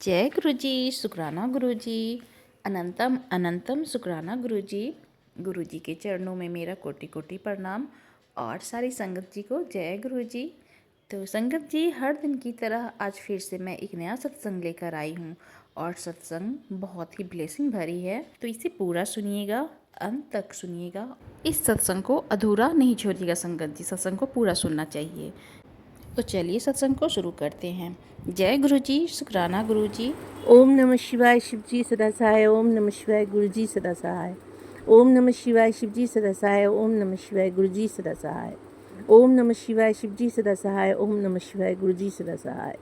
जय गुरु जी, शुक्राना गुरु जी। अनंतम अनंतम शुक्राना गुरु जी के चरणों में मेरा कोटि कोटि प्रणाम और सारी संगत जी को जय गुरु जी। तो संगत जी, हर दिन की तरह आज फिर से मैं एक नया सत्संग लेकर आई हूँ और सत्संग बहुत ही ब्लेसिंग भरी है, तो इसे पूरा सुनिएगा, अंत तक सुनिएगा। इस सत्संग को अधूरा नहीं छोड़िएगा संगत जी, सत्संग को पूरा सुनना चाहिए। तो चलिए सत्संग को शुरू करते हैं। जय गुरु जी, शुक्राना गुरु जी। ओम नमः शिवाय शिव जी सदा सहाय। ओम नमः शिवाय गुरु जी सदा सहाय। ओम नमः शिवाय शिव जी सदा सहाय। ओम नमः शिवाय गुरु जी सदा सहाय। ओम नमः शिवाय शिव जी सदा सहाय। ओम नमः शिवाय गुरु जी सदा सहाय।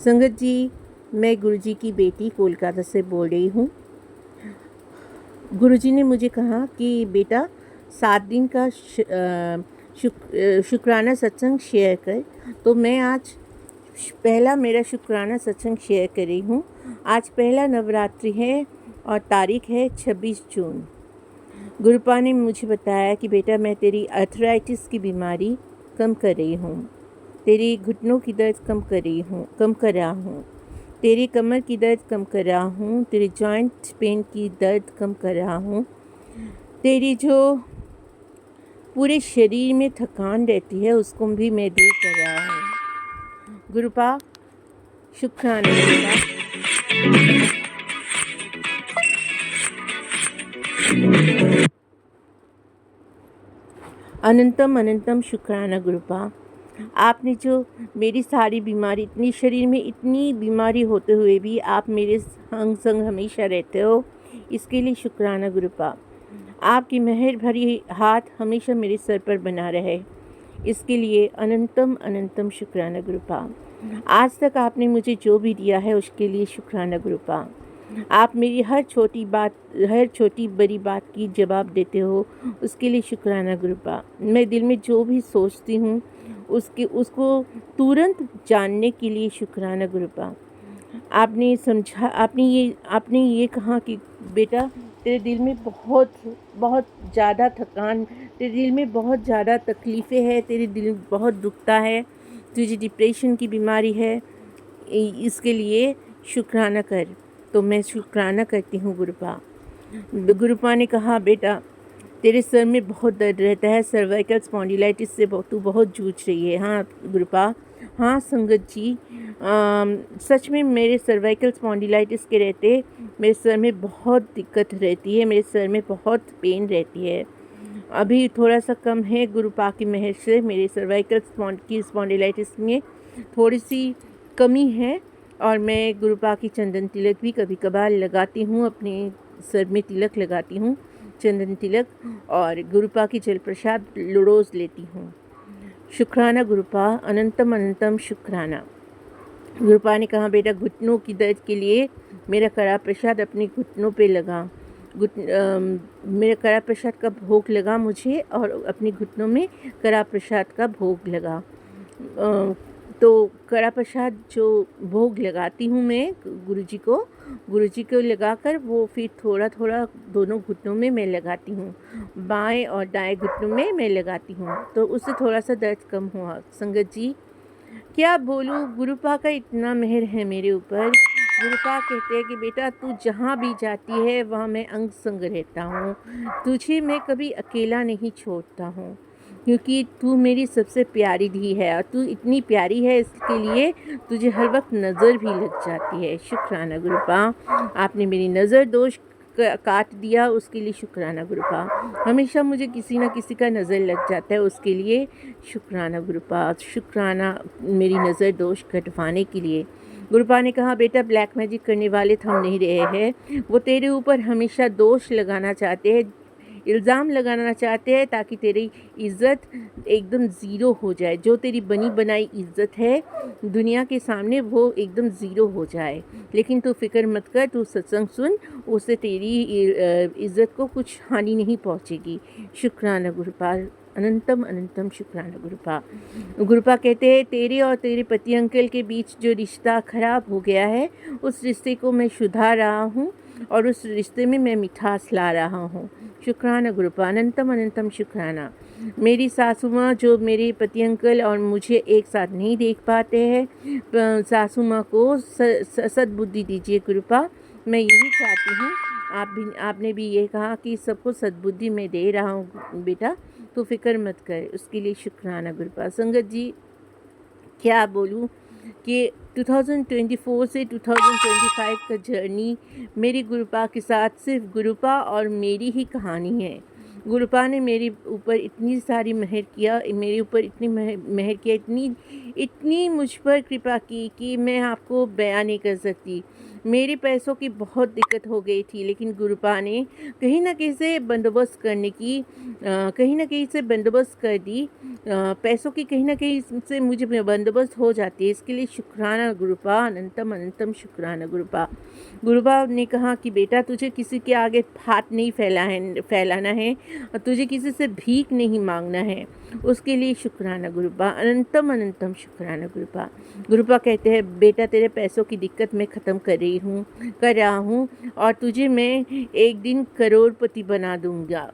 संगत जी, मैं गुरु जी की बेटी कोलकाता से बोल रही हूँ। गुरु जी ने मुझे कहा कि बेटा 7 दिन का शुक्राना सत्संग शेयर कर, तो मैं आज पहला मेरा शुक्राना सत्संग शेयर कर रही हूँ। आज पहला नवरात्रि है और तारीख है 26 जून। गुरुपा ने मुझे बताया कि बेटा मैं तेरी आर्थराइटिस की बीमारी कम कर रही हूँ, तेरी घुटनों की दर्द कम कर रहा हूँ, तेरी कमर की दर्द कम कर रहा हूँ, तेरी जॉइंट पेन की दर्द कम कर रहा हूँ, तेरी जो पूरे शरीर में थकान रहती है उसको भी मैं दूर कर रहा हूँ। गुरुपा शुक्राना गुरुपा। अनंतम अनंतम शुक्राना गुरुपा। आपने जो मेरी सारी बीमारी, इतनी शरीर में इतनी बीमारी होते हुए भी आप मेरे संग संग हमेशा रहते हो, इसके लिए शुक्राना गुरुपा। आपकी मेहर भरी हाथ हमेशा मेरे सर पर बना रहे, इसके लिए अनंतम अनंतम शुक्राना गुरुपा। आज तक आपने मुझे जो भी दिया है उसके लिए शुक्राना गुरुपा। आप मेरी हर छोटी बड़ी बात की जवाब देते हो, उसके लिए शुक्राना गुरुपा। मैं दिल में जो भी सोचती हूँ उसको तुरंत जानने के लिए शुक्राना गुरुपा। आपने ये कहा कि बेटा तेरे दिल में बहुत बहुत ज़्यादा थकान, तेरे दिल में बहुत ज़्यादा तकलीफ़ें हैं, तेरे दिल बहुत दुखता है, तुझे डिप्रेशन की बीमारी है, इसके लिए शुक्राना कर। तो मैं शुक्राना करती हूँ गुरुपा। गुरुपा ने कहा बेटा तेरे सर में बहुत दर्द रहता है, सर्वाइकल स्पॉन्डिलाइटिस से तू बहुत जूझ रही है। हाँ गुरुपा, हाँ संगत जी, सच में मेरे सर्वाइकल स्पॉन्डिलाइटिस के रहते मेरे सर में बहुत दिक्कत रहती है, मेरे सर में बहुत पेन रहती है। अभी थोड़ा सा कम है गुरुपा की मेहर से, मेरे सर्वाइकल स्पॉन्डिलाइटिस में थोड़ी सी कमी है और मैं गुरुपा की चंदन तिलक भी कभी कभार लगाती हूँ, अपने सर में तिलक लगाती हूँ, चंदन तिलक, और गुरुपा की जल प्रसाद रोज़ लेती हूँ। शुक्राना गुरुपा, अनंतम अनंतम शुक्राना। गुरुपा ने कहा बेटा घुटनों की दर्द के लिए मेरा कड़ा प्रसाद अपने घुटनों पे लगा, मेरा कड़ा प्रसाद का भोग लगा मुझे और अपने घुटनों में कड़ा प्रसाद का भोग लगा। तो कड़ा प्रसाद जो भोग लगाती हूँ मैं गुरुजी को लगाकर वो फिर थोड़ा थोड़ा दोनों घुटनों में मैं लगाती हूँ, बाएं और दाएं घुटनों में मैं लगाती हूँ, तो उससे थोड़ा सा दर्द कम हुआ। संगत जी क्या बोलूँ, गुरुपा का इतना मेहर है मेरे ऊपर। गुरुपा कहते हैं कि बेटा तू जहाँ भी जाती है वहाँ मैं अंग संग रहता हूँ, तुझे मैं कभी अकेला नहीं छोड़ता हूँ, क्योंकि तू मेरी सबसे प्यारी धी है और तू इतनी प्यारी है इसके लिए तुझे हर वक्त नज़र भी लग जाती है। शुक्राना गुरुपा, आपने मेरी नज़र दोष काट दिया, उसके लिए शुक्राना गुरुपा। हमेशा मुझे किसी न किसी का नज़र लग जाता है, उसके लिए शुक्राना गुरुपा। शुक्राना मेरी नज़र दोष कटवाने के लिए। गुरुपा ने कहा बेटा ब्लैक मैजिक करने वाले थम नहीं रहे हैं, वो तेरे ऊपर हमेशा दोष लगाना चाहते हैं, इल्ज़ाम लगाना चाहते हैं ताकि तेरी इज़्ज़त एकदम ज़ीरो हो जाए। जो तेरी बनी बनाई इज़्ज़त है दुनिया के सामने वो एकदम ज़ीरो हो जाए। लेकिन तू फिक्र मत कर, तू सत्संग सुन, उससे तेरी इज़्ज़त को कुछ हानि नहीं पहुंचेगी। शुक्राना गुरुपा, अनंतम अनंतम शुक्राना गुरुपा। गुरुपा कहते हैं तेरे और तेरे पति अंकल के बीच जो रिश्ता खराब हो गया है उस रिश्ते को मैं सुधार रहा हूँ और उस रिश्ते में मैं मिठास ला रहा हूँ। शुक्राना गुरुपा, अनंतम अनंतम शुक्राना। मेरी सासू माँ जो मेरे पति अंकल और मुझे एक साथ नहीं देख पाते हैं, सासू माँ को सद्बुद्धि दीजिए कृपा, मैं यही चाहती हूँ। आपने भी ये कहा कि सबको सद्बुद्धि मैं दे रहा हूँ बेटा, तो फिक्र मत कर, उसके लिए शुक्राना गुरुपा। संगत जी, क्या बोलूँ कि 2024 से 2025 का जर्नी मेरी गुरुपा के साथ सिर्फ गुरुपा और मेरी ही कहानी है। गुरुपा ने मेरे ऊपर इतनी सारी मेहर किया, मेरे ऊपर इतनी मेहर किया, इतनी मुझ पर कृपा की कि मैं आपको बयान नहीं कर सकती। मेरे पैसों की बहुत दिक्कत हो गई थी, लेकिन गुरुपा ने कहीं ना कहीं से बंदोबस्त करने की कहीं ना कहीं से बंदोबस्त कर दी। पैसों की कहीं ना कहीं से मुझे बंदोबस्त हो जाती है। इसके लिए शुक्राना गुरुपा, अनंतम अनंतम शुक्राना गुरुपा। गुरुपा ने कहा कि बेटा तुझे किसी के आगे हाथ नहीं फैलाना है और तुझे किसी से भीख नहीं मांगना है, उसके लिए शुक्राना गुरुपा, अनंतम अनंतम शुक्राना गुरुपा। गुरुपा कहते हैं बेटा तेरे पैसों की दिक्कत मैं ख़त्म कर रहा हूँ और तुझे मैं एक दिन करोड़पति बना दूंगा।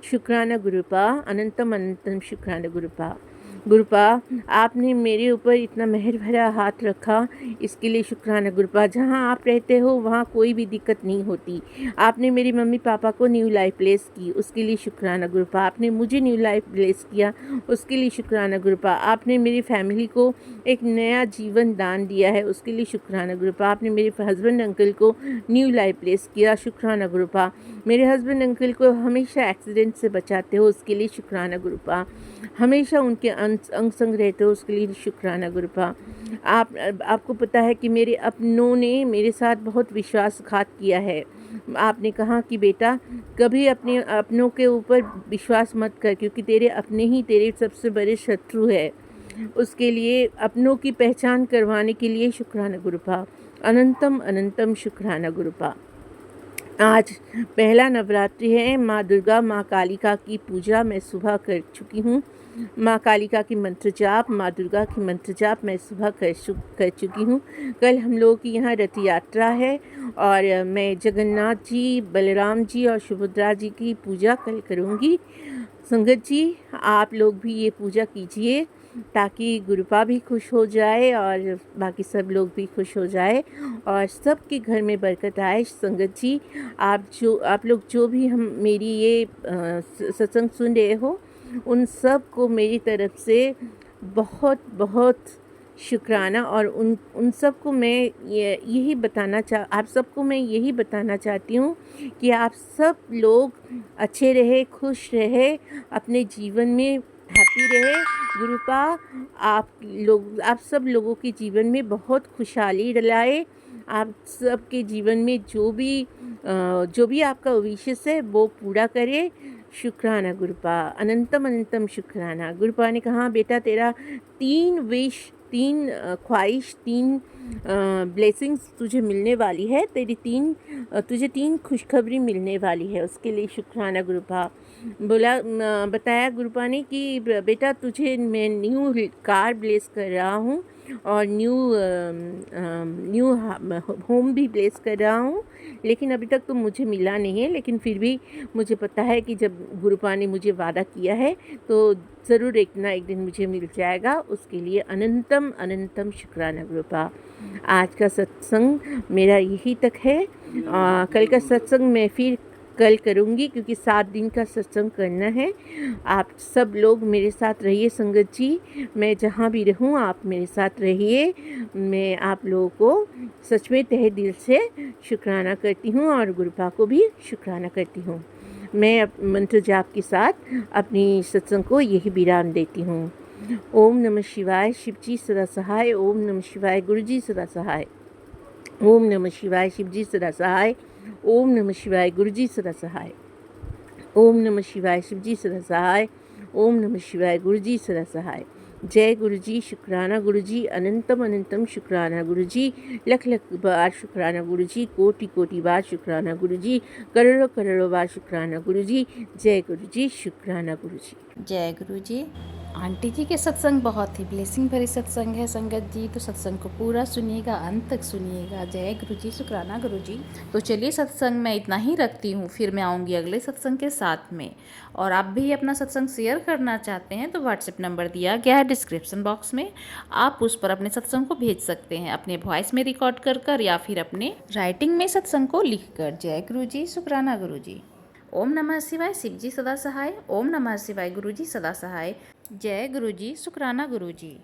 शुक्राना गुरुपा, अनंतम अनंतम शुक्राना गुरुपा। गुरुपा आपने मेरे ऊपर इतना मेहर भरा हाथ रखा, इसके लिए शुक्राना गुरुपा। जहाँ आप रहते हो वहाँ कोई भी दिक्कत नहीं होती। आपने मेरी मम्मी पापा को न्यू लाइफ प्लेस की, उसके लिए शुक्राना गुरुपा। आपने मुझे न्यू लाइफ प्लेस किया, उसके लिए शुक्राना गुरुपा। आपने मेरी फैमिली को एक नया जीवन दान दिया है, उसके लिए शुक्राना गुरुपा। आपने मेरे हस्बैंड अंकल को न्यू लाइफ प्लेस किया, शुक्राना गुरुपा। मेरे हस्बैंड अंकल को हमेशा एक्सीडेंट से बचाते हो, उसके लिए शुक्राना गुरुपा। हमेशा उनके अंग संग रहते हो, उसके लिए शुक्राना गुरुपा। आपको पता है कि मेरे अपनों ने मेरे साथ बहुत विश्वासघात किया है। आपने कहा कि बेटा कभी अपने अपनों के ऊपर विश्वास मत कर, क्योंकि तेरे अपने ही तेरे सबसे बड़े शत्रु है। उसके लिए अपनों की पहचान करवाने के लिए शुक्राना गुरुपा, अनंतम अनंतम शुक्राना गुरुपा। आज पहला नवरात्रि है। माँ दुर्गा, माँ कालिका की पूजा मैं सुबह कर चुकी हूँ। माँ कालिका की मंत्र जाप, माँ दुर्गा की मंत्र जाप मैं सुबह कर चुकी हूँ। कल हम लोगों की यहाँ रथ यात्रा है और मैं जगन्नाथ जी, बलराम जी और सुभद्रा जी की पूजा कल करूँगी। संगत जी, आप लोग भी ये पूजा कीजिए ताकि गुरुपा भी खुश हो जाए और बाकी सब लोग भी खुश हो जाए और सबके घर में बरकत आए। संगत जी, आप लोग जो भी हम मेरी ये सत्संग सुन रहे हो, उन सब को मेरी तरफ से बहुत बहुत शुक्राना। और उन सबको मैं आप सबको मैं यही बताना चाहती हूँ कि आप सब लोग अच्छे रहे, खुश रहे, अपने जीवन में हैप्पी रहे। गुरुपा आप सब लोगों के जीवन में बहुत खुशहाली लाए। आप सबके जीवन में जो भी आपका विशेष है वो पूरा करे। शुक्राना गुरुपा, अनंतम अनंतम शुक्राना। गुरुपा ने कहा बेटा तेरा 3 विश, 3 ख्वाहिश, 3 ब्लेसिंग्स तुझे मिलने वाली है। तुझे 3 खुशखबरी मिलने वाली है, उसके लिए शुक्राना गुरुपा। बताया गुरुपा ने कि बेटा तुझे मैं न्यू कार ब्लेस कर रहा हूँ और न्यू होम भी ब्लेस कर रहा हूँ, लेकिन अभी तक तो मुझे मिला नहीं है। लेकिन फिर भी मुझे पता है कि जब गुरुपा ने मुझे वादा किया है तो ज़रूर एक ना एक दिन मुझे मिल जाएगा। उसके लिए अनंतम अनंतम शुक्राना गुरुपा। आज का सत्संग मेरा यही तक है। कल का सत्संग मैं फिर कल करूँगी, क्योंकि 7 दिन का सत्संग करना है। आप सब लोग मेरे साथ रहिए संगत जी। मैं जहाँ भी रहूँ आप मेरे साथ रहिए। मैं आप लोगों को सच में तहे दिल से शुक्राना करती हूँ और गुरुपा को भी शुक्राना करती हूँ। मैं मंत्र जाप के साथ अपनी सत्संग को यही विराम देती हूँ। ओम नमः शिवाय, शिवजी सदा सहाय। ओम नमः शिवाय, गुरुजी सदा सहाय। ओम नमः शिवाय, शिवजी सदा सहाय। ओम नमः शिवाय, गुरुजी सदा सहाय। ओम नमः शिवाय, शिवजी सदा सहाय। ओम नमः शिवाय, गुरुजी सदा सहाय। जय गुरुजी, शुक्राना गुरुजी, अनंतम अनंतम शुक्राना गुरुजी, लख लख बार शुक्राना गुरुजी, कोटि कोटि बार शुक्राना गुरुजी, करोड़ों करोड़ों बार शुक्राना गुरुजी। जय गुरुजी, शुक्राना गुरुजी। जय गुरुजी। आंटी जी के सत्संग बहुत ही ब्लेसिंग भरी सत्संग है संगत जी, तो सत्संग को पूरा सुनिएगा, अंत तक सुनिएगा। जय गुरु जी, शुक्राना गुरु जी। तो चलिए सत्संग मैं इतना ही रखती हूँ, फिर मैं आऊँगी अगले सत्संग के साथ में। और आप भी अपना सत्संग शेयर करना चाहते हैं तो व्हाट्सएप नंबर दिया गया है डिस्क्रिप्शन बॉक्स में, आप उस पर अपने सत्संग को भेज सकते हैं, अपने वॉइस में रिकॉर्ड कर या फिर अपने राइटिंग में सत्संग को लिख कर। जय गुरु जी, शुक्राना गुरु जी। ओम नमः शिवाय, शिव जी सदा सहाय। ओम नमः शिवाय, गुरु जी सदा सहाय। जय गुरु जी, शुक्राना गुरु जी।